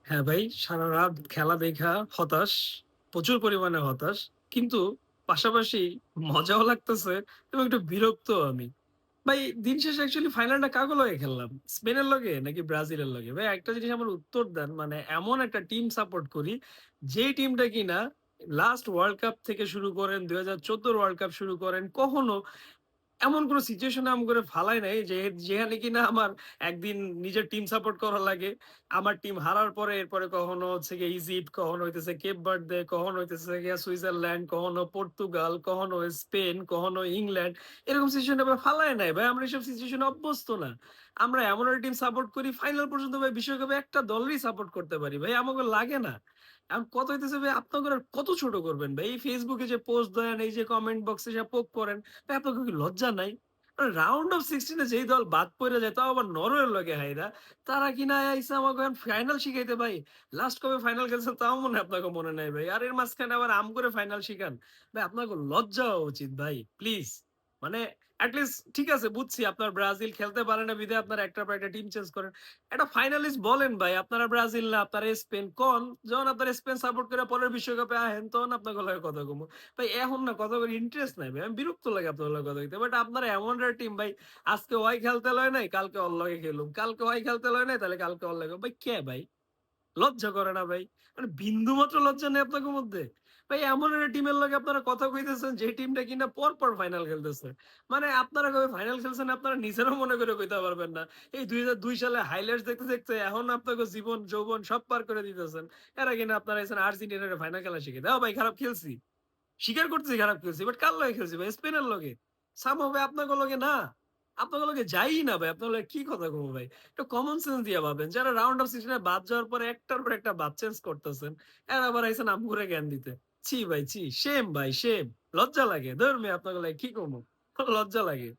হ্যাঁ ভাই, সারারাত খেলা দেখা হতাশ, প্রচুর পরিমাণে হতাশ। কিন্তু পাশাপাশি মজাও লাগতেছে এবং একটু বিরক্তও আমি। ভাই দিন শেষে অ্যাকচুয়ালি ফাইনালটা কাগো লগে খেললাম? স্পেনের লগে নাকি ব্রাজিলের লগে? ভাই একটা জিনিস আমার উত্তর দেন। মানে এমন একটা টিম সাপোর্ট করি, যেই টিমটা কিনা লাস্ট ওয়ার্ল্ড কাপ থেকে শুরু করেন, ২০১৪ ওয়ার্ল্ড কাপ শুরু করেন, কখনো এমন কোন সিচুয়েশন এ করে ফালাই নাই যেখানে কিনা আমার একদিন নিজের টিম সাপোর্ট করা লাগে। আমার টিম হারার পরে এরপরে কখনো হচ্ছে গিয়ে ইজিপ্ট, কখনো হইতেছে কেপ ভার্দে, কখনো হইতেছে গিয়া সুইজারল্যান্ড, কখনো পর্তুগাল, কখনো স্পেন, কখনো ইংল্যান্ড। এরকম সিচুয়েশন এ ফালায় নাই ভাই। আমরা এসব সিচুয়েশন এ অভ্যস্ত না। আমরা এমন একটা টিম সাপোর্ট করি ফাইনাল পর্যন্ত ভাই বিশ্বকাপে একটা দলেরই সাপোর্ট করতে পারি ভাই। আমাকে লাগে না। এখন কথা হইতেছে ভাই আপনাদের আর কত ছোট করবেন ভাই? এই Facebook এ যে পোস্ট দেন, এই যে কমেন্ট বক্সে এসে পোক করেন, ভাই আপনাদের কি লজ্জা নাই? রাউন্ড অফ 16 এ যেই দল বাদ পইরা যায় তাও আবার নরওয়ের লগে হাইরা, তারা কিনা আইসা আমাকে এখন ফাইনাল শিখাইতে ভাই। লাস্ট কবে ফাইনাল খেলছেন তাও মনে হয় আপনাকে মনে নাই ভাই। আর এর মাঝখানে আবার করে ফাইনাল শিখান। ভাই আপনাকে লজ্জা হওয়া উচিত ভাই। প্লিজ। মানে এট লিস্ট ঠিক আছে বুঝছি আপনার ব্রাজিল খেলতে পারে না বিধায় আপনারা একটার পর একটা টিম চেঞ্জ করেন। একটা ফাইনালিস্ট বলেন ভাই আপনারা ব্রাজিল না আপনারা স্পেন কোন, যখন আপনারা স্পেন সাপোর্ট করে পরের বিশ্বকাপে আহেন তখন আপনাকে লগে কথা কমু। ভাই এখন না কথা বলার ইন্টারেস্ট নাই ভাই। আমি বিরক্ত লাগে আপনার লগে কথা কইতে। বাট আপনারা এমন একটা টিম ভাই, আজকে ওয়াই খেলতে লয় নাই, কালকে ওর লগে খেলুম। কালকে ওয়াই খেলতে লয় নাই, তাহলে কালকে ওর লগে। ভাই কে ভাই? লজ্জা করে না ভাই? মানে বিন্দুমাত্র লজ্জা নেই আপনাদের মধ্যে? ভাই এমন একটা টিমের লগে আপনারা কথা কইতেছেন যে টিমটা কিনা পরপর ফাইনাল খেলতেছে। মানে আপনারা কবে ফাইনাল খেলছেন আপনারা নিজেরাও মনে করে কইতে পারবেন না। এই ২০০২ সালে হাইলাইটস দেখতে, দেখতে এখন আপনাকে জীবন যৌবন সব পার করে দিতেছেন। এর আগে না আপনারা এসেন আর্জেন্টিনার ফাইনাল খেলা শিখে। দাও ভাই খারাপ খেলছি। স্বীকার করতেছি খারাপ খেলছি। বাট কার লগে খেলছি ভাই? স্পেনের লগে। সামহাউ ভাই আপনাদের লগে না। আপনাদের লগে যাইই না ভাই। আপনাদের লগে কি কথা কমু ভাই? একটু কমন সেন্স দিয়া ভাবেন। যারা রাউন্ড অফ 16 এ বাদ যাওয়ার পরে একটার পর একটা বাদ চেঞ্জ করতেছেন। এরা আবার আইছেন আমগুরে জ্ঞান দিতে। ছি ভাই ছি।ሼম ভাইሼম। লজ্জা লাগে। ধুর মিয়া আপনাদের লগে কি কমু? লজ্জা লাগে।